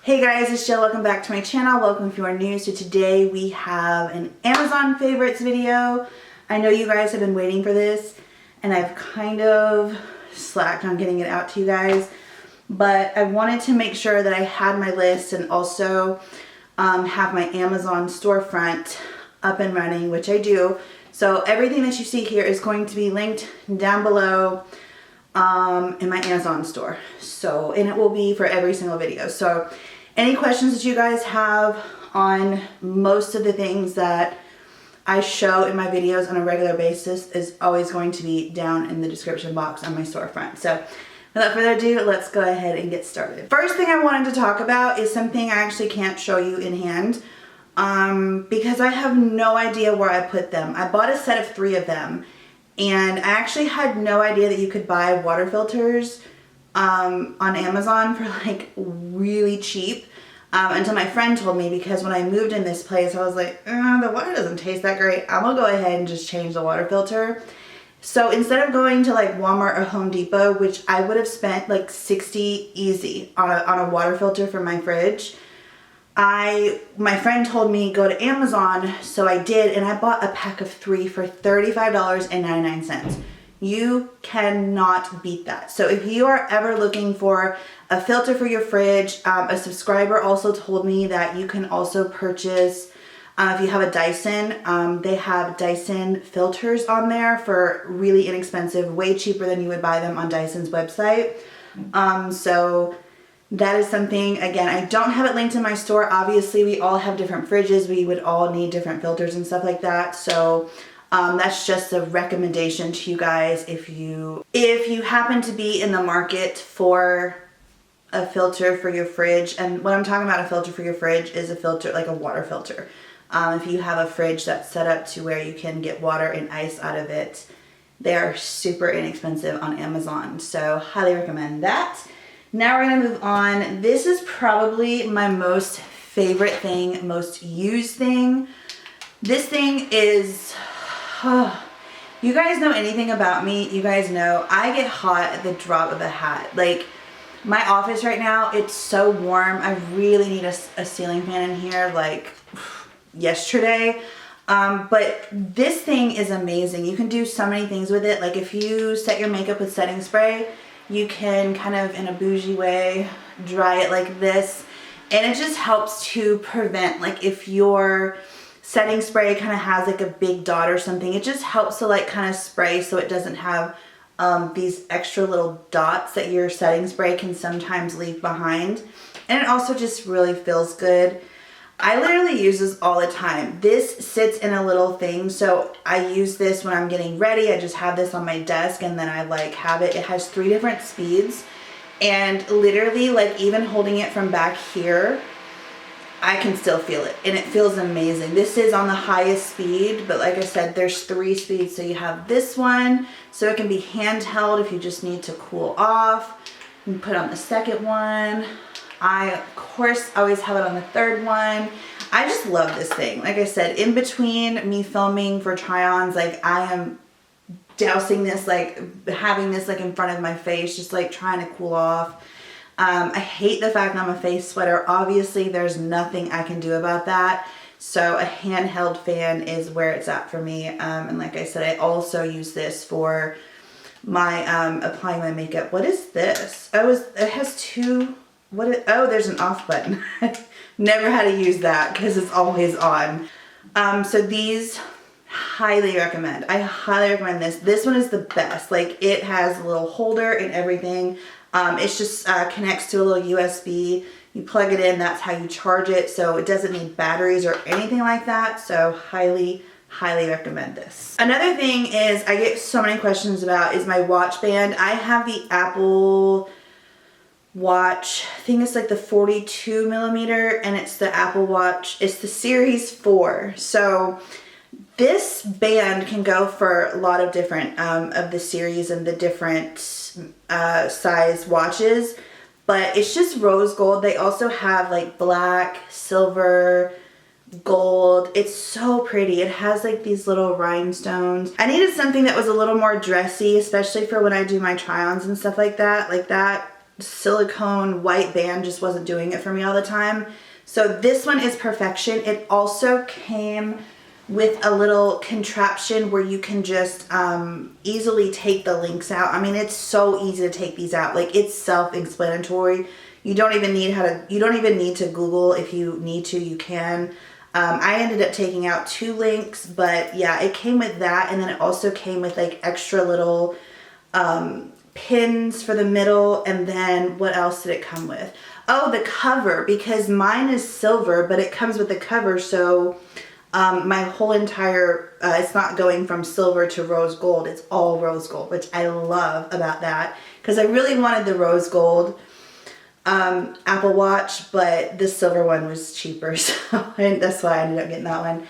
Hey guys, it's Jill. Welcome back to my channel. Welcome if you are new. So today we have an Amazon favorites video. I know you guys have been waiting for this and I've kind of slacked on getting it out to you guys, but I wanted to make sure that I had my list and also have my Amazon storefront up and running, which I do. So everything that you see here is going to be linked down below in my Amazon store. So, and it will be for every single video. So any questions that you guys have on most of the things that I show in my videos on a regular basis is always going to be down in the description box on my storefront. So without further ado, let's go ahead and get started. First thing I wanted to talk about is something I actually can't show you in hand because I have no idea where I put them. I bought a set of 3 of them and I actually had no idea that you could buy water filters on Amazon for like really cheap until my friend told me, because when I moved in this place I was like, the water doesn't taste that great. I'm gonna go ahead and just change the water filter. So instead of going to like Walmart or Home Depot, which I would have spent like $60 easy on a water filter for my fridge, my friend told me go to Amazon, so I did, and I bought a pack of 3 for $35.99. You cannot beat that. So if you are ever looking for a filter for your fridge, a subscriber also told me that you can also purchase, if you have a Dyson, they have Dyson filters on there for really inexpensive, way cheaper than you would buy them on Dyson's website. So that is something, again, I don't have it linked in my store. Obviously, we all have different fridges. We would all need different filters and stuff like that. So that's just a recommendation to you guys if you happen to be in the market for a filter for your fridge. And when I'm talking about a filter for your fridge is a filter like a water filter. If you have a fridge that's set up to where you can get water and ice out of it, they are super inexpensive on Amazon. So highly recommend that. Now we're gonna move on. This is probably my most favorite thing, most used thing. This thing is, you guys know anything about me, you guys know I get hot at the drop of a hat. Like my office right now, it's so warm. I really need a ceiling fan in here like yesterday. But this thing is amazing. You can do so many things with it. Like if you set your makeup with setting spray, you can kind of in a bougie way dry it like this, and it just helps to prevent, like if your setting spray kind of has like a big dot or something, it just helps to like kind of spray so it doesn't have these extra little dots that your setting spray can sometimes leave behind. And it also just really feels good. I literally use this all the time. This sits in a little thing, so I use this when I'm getting ready. I just have this on my desk and then I like have it. It has 3 different speeds, and literally like even holding it from back here, I can still feel it and it feels amazing. This is on the highest speed, but like I said, there's 3 speeds. So you have this one, so it can be handheld if you just need to cool off. You can put on the second one. I, of course, always have it on the 3rd one. I just love this thing. Like I said, in between me filming for try-ons, like I am dousing this, like having this like in front of my face, just like trying to cool off. I hate the fact that I'm a face sweater. Obviously, there's nothing I can do about that. So a handheld fan is where it's at for me. And like I said, I also use this for my applying my makeup. What is this? It has 2... oh, there's an off button. Never had to use that because it's always on. So these, highly recommend. I highly recommend this. This one is the best. Like it has a little holder and everything. It's just connects to a little USB. You plug it in, that's how you charge it. So it doesn't need batteries or anything like that. So highly recommend this. Another thing is I get so many questions about is my watch band. I have the Apple Watch, I think it's like the 42 millimeter, and it's the Apple Watch, it's the Series 4. So this band can go for a lot of different of the series and the different size watches, but it's just rose gold. They also have like black, silver, gold. It's so pretty. It has like these little rhinestones. I needed something that was a little more dressy, especially for when I do my try-ons and stuff like that. Like that silicone white band just wasn't doing it for me all the time. So this one is perfection. It also came with a little contraption where you can just easily take the links out. I mean, it's so easy to take these out. Like, it's self-explanatory. You don't even need to Google. If you need to, you can. I ended up taking out 2 links, but yeah, it came with that, and then it also came with like extra little pins for the middle, and then what else did it come with? Oh, the cover, because mine is silver, but it comes with the cover, so my whole entire, it's not going from silver to rose gold, it's all rose gold, which I love about that, because I really wanted the rose gold Apple Watch, but the silver one was cheaper, so that's why I ended up getting that one.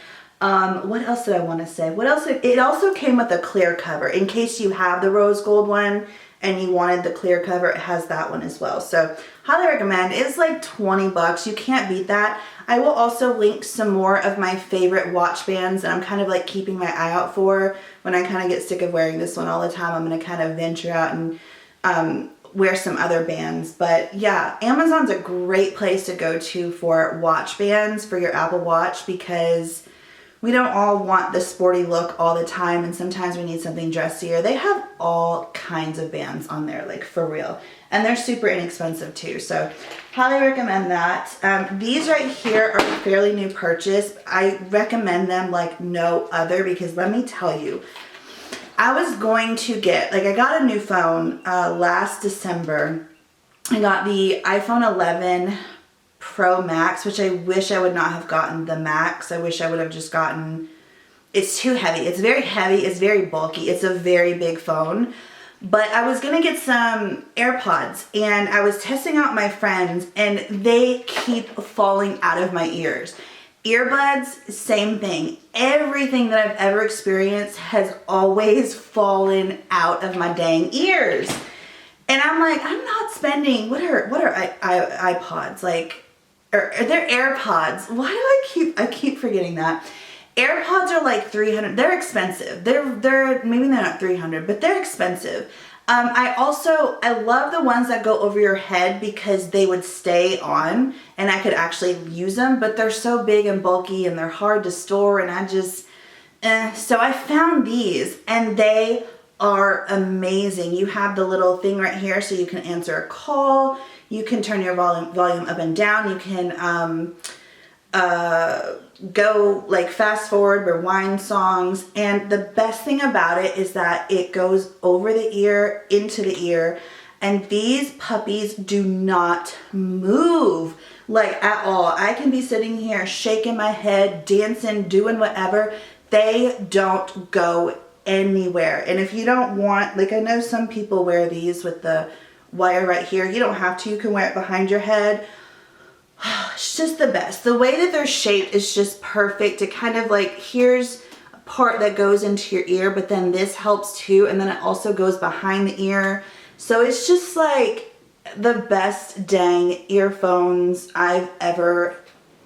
What else did I want to say? What else? It also came with a clear cover. In case you have the rose gold one and you wanted the clear cover, it has that one as well. So highly recommend. It's like 20 bucks. You can't beat that. I will also link some more of my favorite watch bands that I'm kind of like keeping my eye out for. When I kind of get sick of wearing this one all the time, I'm going to kind of venture out and wear some other bands. But yeah, Amazon's a great place to go to for watch bands for your Apple Watch, because we don't all want the sporty look all the time, and sometimes we need something dressier. They have all kinds of bands on there, like for real. And they're super inexpensive too, so highly recommend that. These right here are a fairly new purchase. I recommend them like no other, because let me tell you, I was going to get, like, I got a new phone last December. I got the iPhone 11 Pro Max, which I wish I would not have gotten the Max. I wish I would have just gotten, it's too heavy. It's very heavy. It's very bulky. It's a very big phone. But I was going to get some AirPods, and I was testing out my friends, and they keep falling out of my ears. Earbuds, same thing. Everything that I've ever experienced has always fallen out of my dang ears. And I'm like, I'm not spending, what are iPods? Like, they're AirPods. Why do I keep forgetting that? AirPods are like $300. They're expensive. They're maybe they're not $300, but they're expensive. I love the ones that go over your head, because they would stay on and I could actually use them, but they're so big and bulky and they're hard to store, and I just, so I found these, and they are amazing. You have the little thing right here so you can answer a call, you can turn your volume up and down, you can go like fast forward, rewind songs, and the best thing about it is that it goes over the ear, into the ear, and these puppies do not move like at all. I can be sitting here shaking my head, dancing, doing whatever. They don't go anywhere. And if you don't want, like, I know some people wear these with the wire right here. You don't have to. You can wear it behind your head. It's just the best. The way that they're shaped is just perfect. It kind of like, here's a part that goes into your ear, but then this helps too, and then it also goes behind the ear. So it's just like the best dang earphones I've ever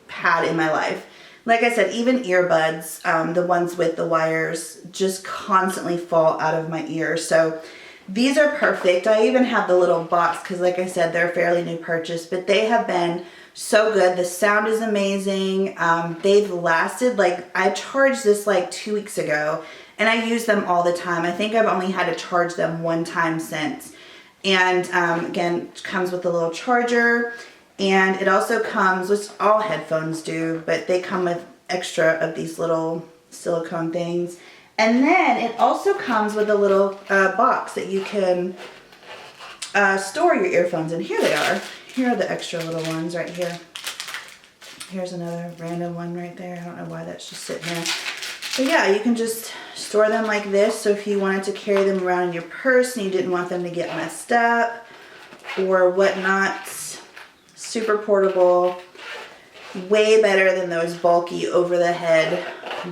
had in my life. Like I said, even earbuds, the ones with the wires, just constantly fall out of my ear. So these are perfect. I even have the little box because, like I said, they're a fairly new purchase, but they have been so good. The sound is amazing. They've lasted, like, I charged this like 2 weeks ago, and I use them all the time. I think I've only had to charge them one time since. And again, it comes with a little charger, and it also comes, which all headphones do, but they come with extra of these little silicone things. And then it also comes with a little box that you can store your earphones in. Here they are. Here are the extra little ones right here. Here's another random one right there. I don't know why that's just sitting there. But yeah, you can just store them like this. So if you wanted to carry them around in your purse and you didn't want them to get messed up or whatnot, super portable. Way better than those bulky over the head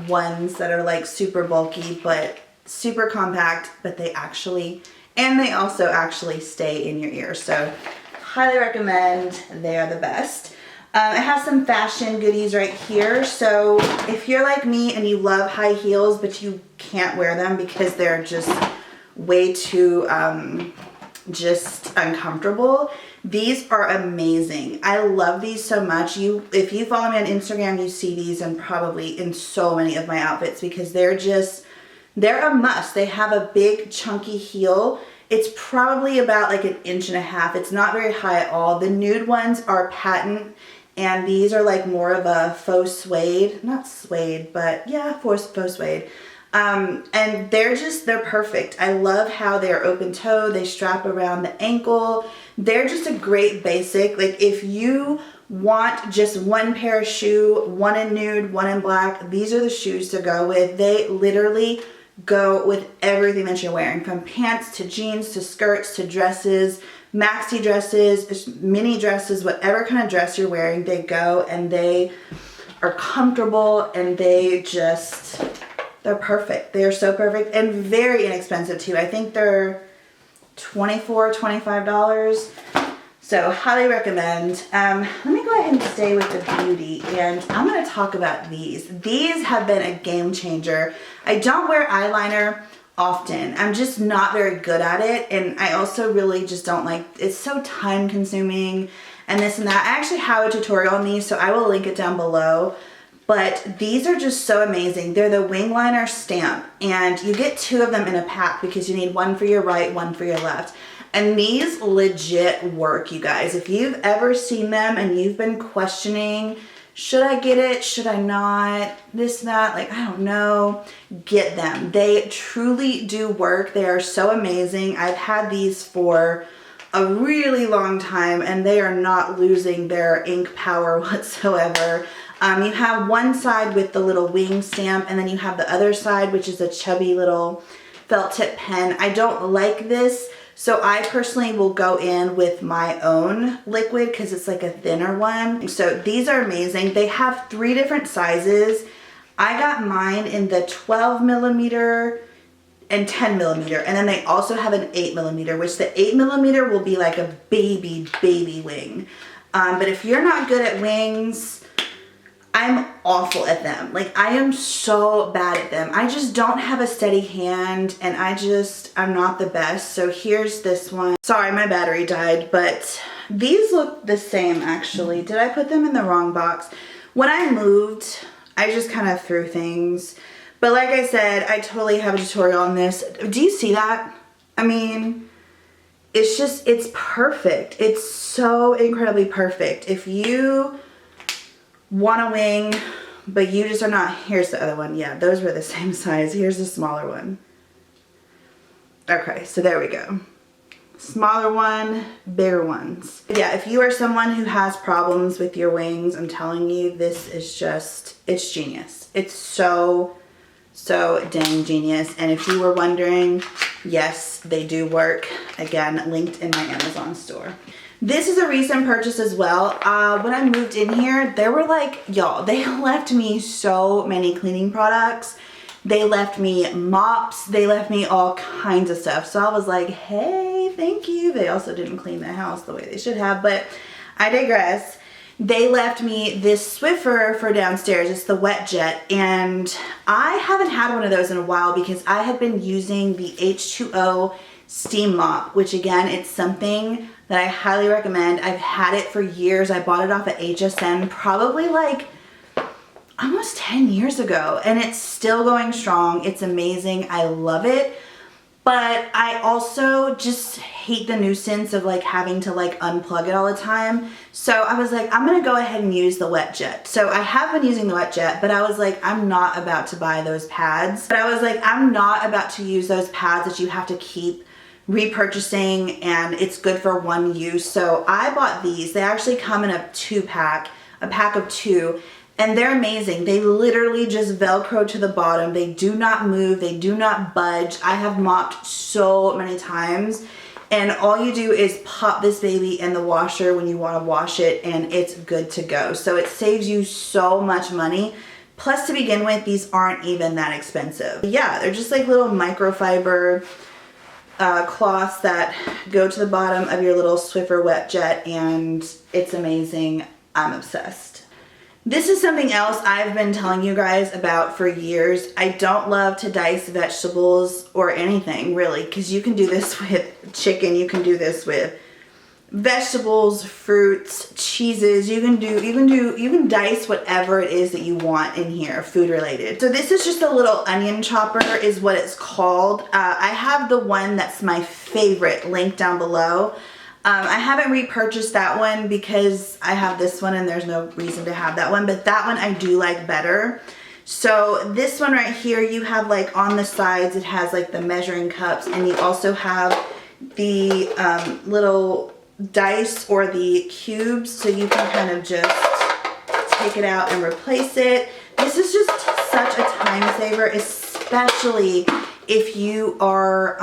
ones that are like super bulky but super compact, but they also actually stay in your ear. So highly recommend. They are the best. It has some fashion goodies right here. So if you're like me and you love high heels but you can't wear them because they're just way too just uncomfortable. These are amazing. I love these so much. If you follow me on Instagram, you see these and probably in so many of my outfits because they're a must. They have a big chunky heel. It's probably about like 1.5 inches. It's not very high at all. The nude ones are patent, and these are like more of a faux suede. Not suede, but yeah, faux suede. And they're perfect. I love how they're open toe. They strap around the ankle. They're just a great basic. Like if you want just one pair of shoe, one in nude, one in black, these are the shoes to go with. They literally go with everything that you're wearing, from pants to jeans to skirts to dresses, maxi dresses, mini dresses, whatever kind of dress you're wearing, they go, and they are comfortable, and they're perfect. They are so perfect and very inexpensive too. I think they're $24, $25. So highly recommend. Let me go ahead and stay with the beauty, and I'm going to talk about these. These have been a game changer. I don't wear eyeliner often. I'm just not very good at it, and I also really just don't like, it's so time consuming and this and that. I actually have a tutorial on these, so I will link it down below. But these are just so amazing. They're the wing liner stamp, and you get 2 of them in a pack because you need one for your right, one for your left. And these legit work, you guys. If you've ever seen them and you've been questioning, should I get it? Should I not? This, that, like, I don't know. Get them. They truly do work. They are so amazing. I've had these for a really long time, and they are not losing their ink power whatsoever. You have one side with the little wing stamp, and then you have the other side, which is a chubby little felt tip pen. I don't like this, so I personally will go in with my own liquid because it's like a thinner one. So these are amazing. They have 3 different sizes. I got mine in the 12mm and 10mm, and then they also have an 8mm, which the 8mm will be like a baby wing. But if you're not good at wings, I'm awful at them. Like, I am so bad at them. I just don't have a steady hand, and I'm not the best. So here's this one. Sorry, my battery died, but these look the same actually. Did I put them in the wrong box? When I moved, I just kind of threw things. But like I said, I totally have a tutorial on this. Do you see that? I mean, it's perfect. It's so incredibly perfect. If you want a wing, but you just are not, here's the other one. Yeah, those were the same size. Here's the smaller one. Okay, so there we go. Smaller one, bigger ones. Yeah, if you are someone who has problems with your wings, I'm telling you, this is just, it's genius. It's so dang genius. And if you were wondering, yes, they do work. Again, linked in my Amazon store. This is a recent purchase as well. When I moved in here, there were like, y'all, they left me so many cleaning products. They left me mops. They left me all kinds of stuff. So I was like, hey, thank you. They also didn't clean the house the way they should have, but I digress. They left me this Swiffer for downstairs. It's the Wet Jet, and I haven't had one of those in a while because I had been using the H2O steam mop, which again, it's something that I highly recommend. I've had it for years. I bought it off at HSN probably like almost 10 years ago, and it's still going strong. It's amazing. I love it. But I also just hate the nuisance of like having to like unplug it all the time. So I was like, I'm gonna go ahead and use the Wet Jet. So I have been using the Wet Jet, but I was like, I'm not about to buy those pads. But I was like, I'm not about to use those pads that you have to keep repurchasing, and it's good for one use. So I bought these. They actually come in a pack of 2. And they're amazing. They literally just Velcro to the bottom. They do not move. They do not budge. I have mopped so many times. And all you do is pop this baby in the washer when you want to wash it, and it's good to go. So it saves you so much money. Plus, to begin with, these aren't even that expensive. Yeah, they're just like little microfiber cloths that go to the bottom of your little Swiffer Wet Jet, and it's amazing. I'm obsessed. This is something else I've been telling you guys about for years. I don't love to dice vegetables or anything really, because you can do this with chicken, you can do this with vegetables, fruits, cheeses. You can dice whatever it is that you want in here, food related. So this is just a little onion chopper is what it's called. I have the one that's my favorite linked down below. I haven't repurchased that one because I have this one and there's no reason to have that one, but that one I do like better. So this one right here, you have like on the sides, it has like the measuring cups, and you also have the little dice or the cubes, so you can kind of just take it out and replace it. This is just such a time saver, especially if you are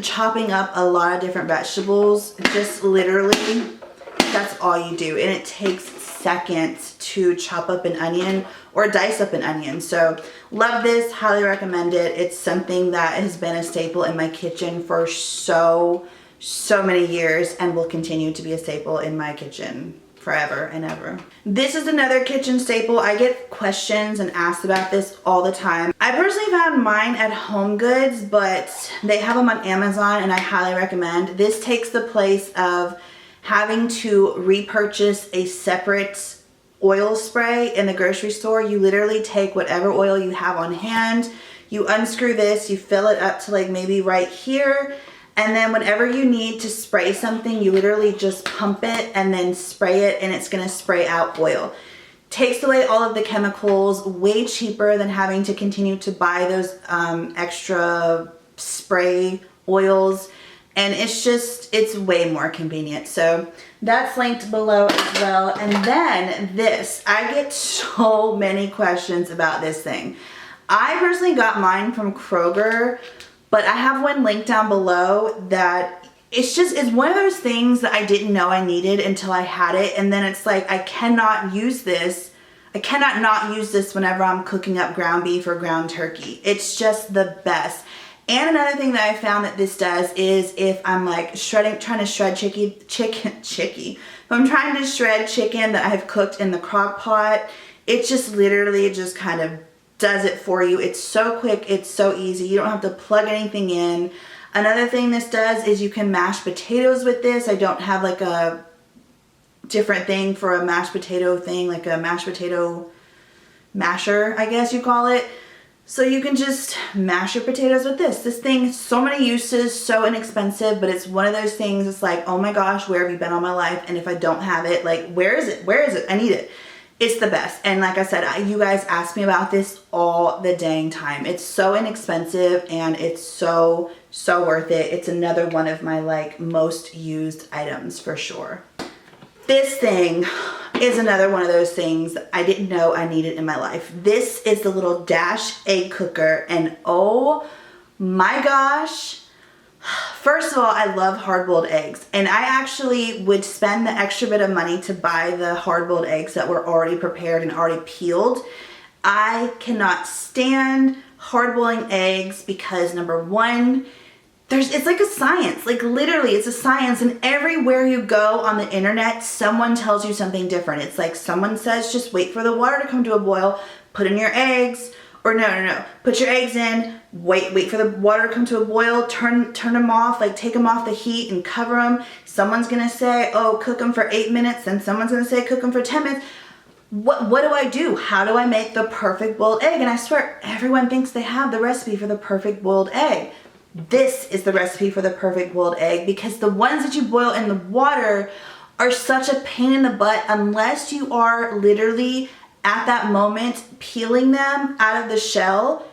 chopping up a lot of different vegetables. Just literally, that's all you do. And it takes seconds to chop up an onion or dice up an onion. So love this, highly recommend it. It's something that has been a staple in my kitchen for so many years and will continue to be a staple in my kitchen forever and ever. This is another kitchen staple. I get questions and asked about this all the time. I personally found mine at Home Goods, but they have them on Amazon and I highly recommend. This takes the place of having to repurchase a separate oil spray in the grocery store. You literally take whatever oil you have on hand, you unscrew this, you fill it up to like maybe right here, and then whenever you need to spray something, you literally just pump it and then spray it, and it's gonna spray out oil. Takes away all of the chemicals, way cheaper than having to continue to buy those extra spray oils. And it's way more convenient. So that's linked below as well. And then this, I get so many questions about this thing. I personally got mine from Kroger, but I have one linked down below that it's one of those things that I didn't know I needed until I had it. And then it's like, I cannot use this. I cannot not use this whenever I'm cooking up ground beef or ground turkey. It's just the best. And another thing that I found that this does is if I'm like trying to shred chicken, if I'm trying to shred chicken that I've cooked in the crock pot, it just literally just kind of does it for you. It's so quick, it's so easy. You don't have to plug anything in. Another thing this does is you can mash potatoes with this. I don't have like a different thing for a mashed potato thing, like a mashed potato masher, I guess you call it. So you can just mash your potatoes with this. This thing, so many uses, so inexpensive, but it's one of those things, it's like, oh my gosh, where have you been all my life? And if I don't have it, like, where is it? Where is it? I need it. It's the best. And like I said, you guys ask me about this all the dang time. It's so inexpensive and it's so worth it. It's another one of my like most used items for sure. This thing is another one of those things I didn't know I needed in my life. This is the little Dash egg cooker, and oh my gosh. First of all, I love hard-boiled eggs, and I actually would spend the extra bit of money to buy the hard-boiled eggs that were already prepared and already peeled. I cannot stand hard-boiling eggs because number one, it's like a science, like literally it's a science, and everywhere you go on the internet, someone tells you something different. It's like someone says, just wait for the water to come to a boil, put in your eggs, or no, put your eggs in, wait for the water to come to a boil, turn them off, like take them off the heat and cover them. Someone's gonna say, oh, cook them for 8 minutes, and someone's gonna say cook them for 10 minutes. What do I do? How do I make the perfect boiled egg? And I swear, everyone thinks they have the recipe for the perfect boiled egg. This is the recipe for the perfect boiled egg, because the ones that you boil in the water are such a pain in the butt unless you are literally at that moment peeling them out of the shell.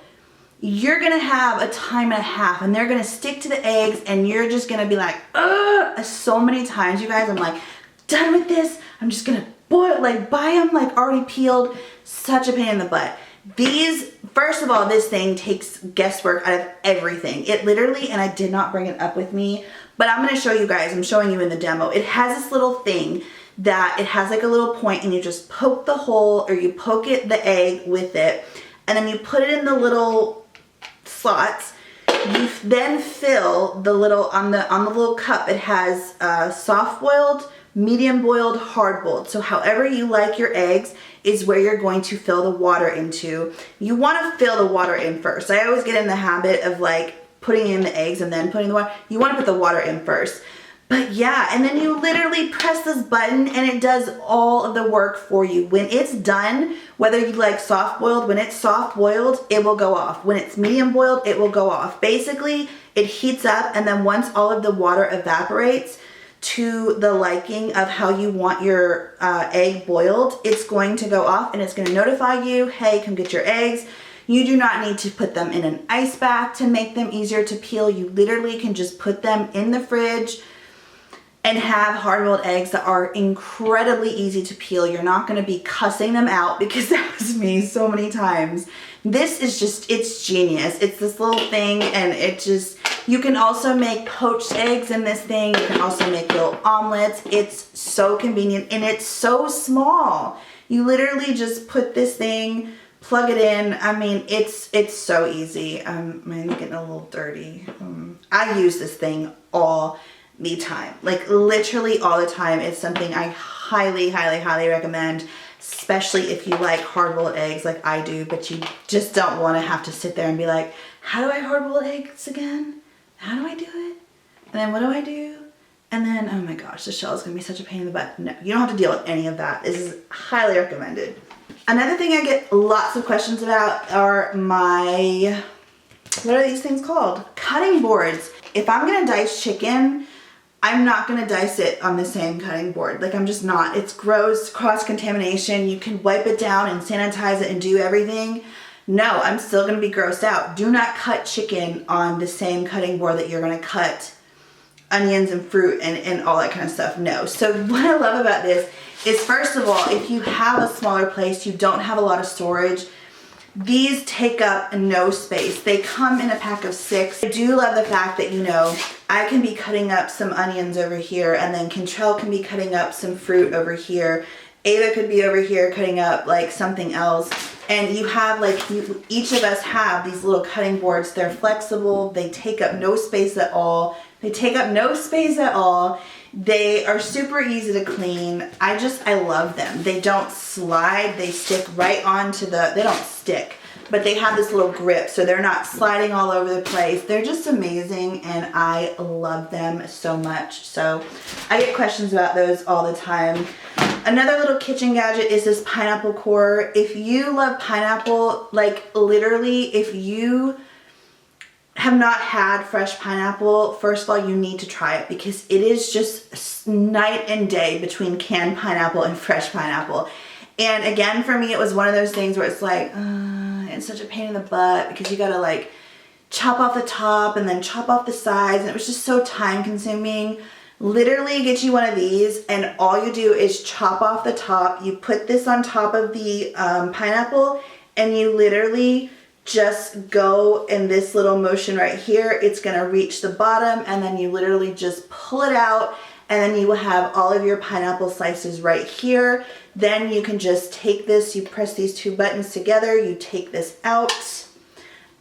You're gonna have a time and a half and they're gonna stick to the eggs and you're just gonna be like, ugh, so many times, you guys, I'm like, done with this. I'm just gonna boil, like buy them like already peeled. Such a pain in the butt. These, first of all, this thing takes guesswork out of everything. It literally, and I did not bring it up with me, but I'm gonna show you guys, I'm showing you in the demo. It has this little thing that it has like a little point, and you just poke the hole, or you poke the egg with it, and then you put it in the little slots. You then fill the little, on the little cup, it has soft boiled, medium boiled, hard boiled. So however you like your eggs is where you're going to fill the water into. You want to fill the water in first. I always get in the habit of like putting in the eggs and then putting the water. You want to put the water in first. But yeah, and then you literally press this button and it does all of the work for you. When it's done, whether you like soft boiled, when it's soft boiled, it will go off. When it's medium boiled, it will go off. Basically, it heats up, and then once all of the water evaporates to the liking of how you want your egg boiled, it's going to go off and it's going to notify you, hey, come get your eggs. You do not need to put them in an ice bath to make them easier to peel. You literally can just put them in the fridge and have hard-boiled eggs that are incredibly easy to peel. You're not gonna be cussing them out, because that was me so many times. This is just, it's genius. It's this little thing, and it just, you can also make poached eggs in this thing. You can also make little omelets. It's so convenient, and it's so small. You literally just put this thing, plug it in. I mean, it's so easy. I'm getting a little dirty. I use this thing all the time, like literally all the time. It's something I highly recommend, especially if you like hard-boiled eggs like I do, but you just don't want to have to sit there and be like, how do I hard-boil eggs again? How do I do it? And then what do I do? And then, oh my gosh, the shell is gonna be such a pain in the butt. No, you don't have to deal with any of that. This is highly recommended. Another thing I get lots of questions about are my, what are these things called? Cutting boards. If I'm gonna dice chicken, I'm not gonna dice it on the same cutting board. Like, I'm just not. It's gross, cross-contamination. You can wipe it down and sanitize it and do everything. No, I'm still gonna be grossed out. Do not cut chicken on the same cutting board that you're gonna cut onions and fruit and all that kind of stuff. No. So what I love about this is, first of all, if you have a smaller place, you don't have a lot of storage, these take up no space. They come in a pack of 6. I do love the fact that, you know, I can be cutting up some onions over here, and then Contrell can be cutting up some fruit over here. Ava could be over here cutting up like something else. And you have like, each of us have these little cutting boards. They're flexible. They take up no space at all. They are super easy to clean. I love them. They don't slide. They stick right onto they don't stick, but they have this little grip, so they're not sliding all over the place. They're just amazing, and I love them so much. So I get questions about those all the time. Another little kitchen gadget is this pineapple core. If you love pineapple, like literally, if you have not had fresh pineapple, first of all, you need to try it, because it is just night and day between canned pineapple and fresh pineapple. And again, for me, it was one of those things where it's like, it's such a pain in the butt, because you gotta like chop off the top and then chop off the sides, and it was just so time consuming. Literally get you one of these, and all you do is chop off the top. You put this on top of the pineapple, and you literally just go in this little motion right here. It's gonna reach the bottom, and then you literally just pull it out, and then you will have all of your pineapple slices right here. Then you can just take this, you press these 2 buttons together, you take this out,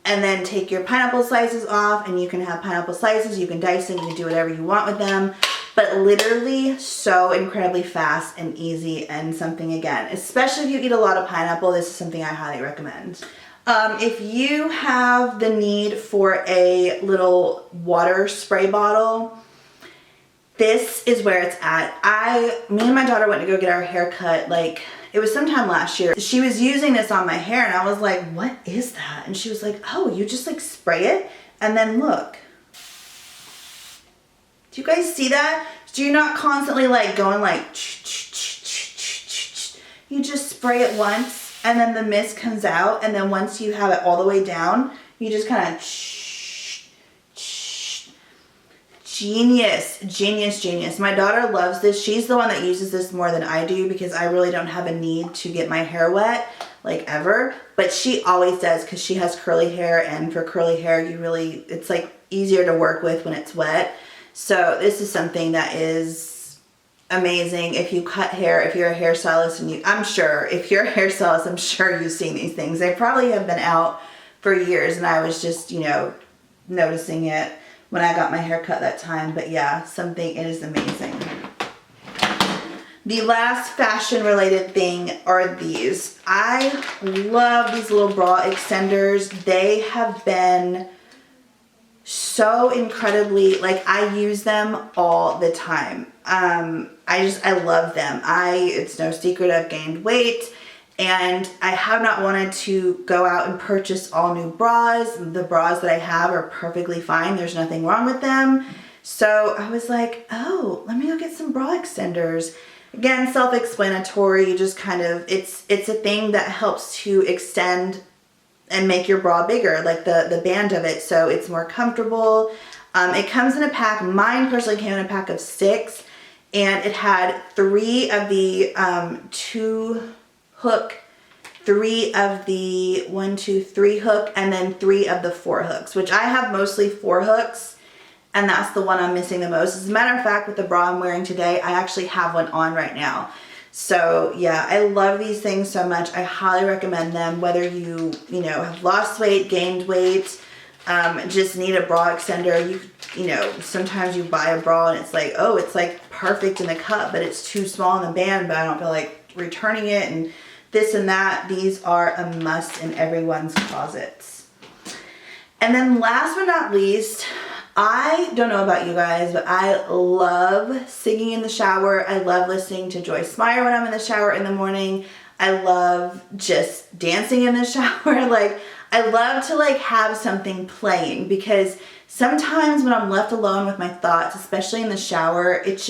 and then take your pineapple slices off, and you can have pineapple slices. You can dice them, you can do whatever you want with them, but literally so incredibly fast and easy, and something, again, especially if you eat a lot of pineapple, this is something I highly recommend. If you have the need for a little water spray bottle, this is where it's at. Me and my daughter went to go get our hair cut, like, it was sometime last year. She was using this on my hair, and I was like, what is that? And she was like, oh, you just like spray it, and then look. Do you guys see that? Do you not constantly like going like, you just spray it once, and then the mist comes out, and then once you have it all the way down, you just kind of genius. My daughter loves this. She's the one that uses this more than I do, because I really don't have a need to get my hair wet, like, ever. But she always does, because she has curly hair, and for curly hair, it's like easier to work with when it's wet. So this is something that is amazing. If you cut hair, if you're a hairstylist, and I'm sure you've seen these things. They probably have been out for years, and I was just, you know, noticing it when I got my hair cut that time. But yeah, it is amazing. The last fashion related thing are these. I love these little bra extenders. They have been so incredibly, like, I use them all the time. I love them. It's no secret I've gained weight and I have not wanted to go out and purchase all new bras. The bras that I have are perfectly fine. There's nothing wrong with them. So I was like, oh, let me go get some bra extenders. Again, self-explanatory. You just kind of, it's a thing that helps to extend and make your bra bigger, like the band of it, so it's more comfortable. It comes in a pack. Mine personally came in a pack of 6, and it had 3 of the 2 hook, 3 of the 1, 2, 3 hook, and then 3 of the 4 hooks, which I have mostly 4 hooks, and that's the one I'm missing the most. As a matter of fact, with the bra I'm wearing today, I actually have one on right now. So yeah, I love these things so much. I highly recommend them, whether you have lost weight, gained weight, just need a bra extender. You know, sometimes you buy a bra and it's like, oh, it's like perfect in the cup, but it's too small in the band, but I don't feel like returning it and this and that. These are a must in everyone's closets. And then last but not least, I don't know about you guys, but I love singing in the shower. I love listening to Joyce Meyer when I'm in the shower in the morning. I love just dancing in the shower. Like, I love to like have something playing, because sometimes when I'm left alone with my thoughts, especially in the shower, it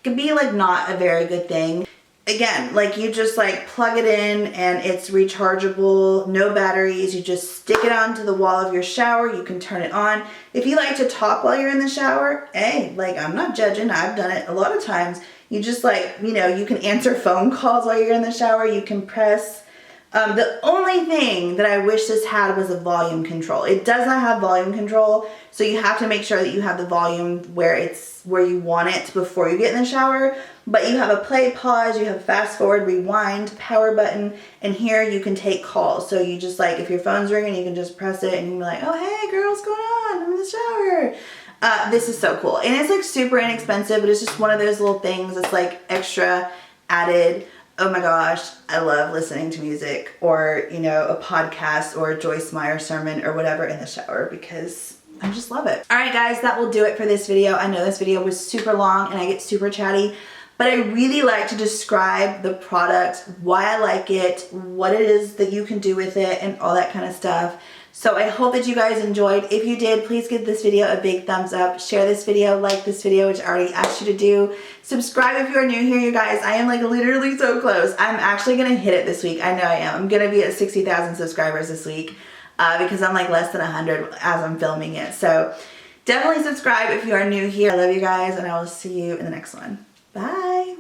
can be like not a very good thing. Again, like you just like plug it in and it's rechargeable, no batteries. You just stick it onto the wall of your shower. You can turn it on. If you like to talk while you're in the shower, hey, like I'm not judging. I've done it a lot of times. You just like, you can answer phone calls while you're in the shower. You can press. The only thing that I wish this had was a volume control. It does not have volume control, so you have to make sure that you have the volume where you want it before you get in the shower. But you have a play, pause, you have fast forward, rewind, power button, and here you can take calls. So you just like, if your phone's ringing, you can just press it and you can be like, oh hey girl, what's going on? I'm in the shower. This is so cool. And it's like super inexpensive, but it's just one of those little things that's like extra added. Oh my gosh, I love listening to music or, a podcast or a Joyce Meyer sermon or whatever in the shower, because I just love it. All right guys, that will do it for this video. I know this video was super long and I get super chatty, but I really like to describe the product, why I like it, what it is that you can do with it, and all that kind of stuff. So I hope that you guys enjoyed. If you did, please give this video a big thumbs up. Share this video, like this video, which I already asked you to do. Subscribe if you are new here, you guys. I am like literally so close. I'm actually gonna hit it this week. I know I am. I'm gonna be at 60,000 subscribers this week because I'm like less than 100 as I'm filming it. So definitely subscribe if you are new here. I love you guys, and I will see you in the next one. Bye.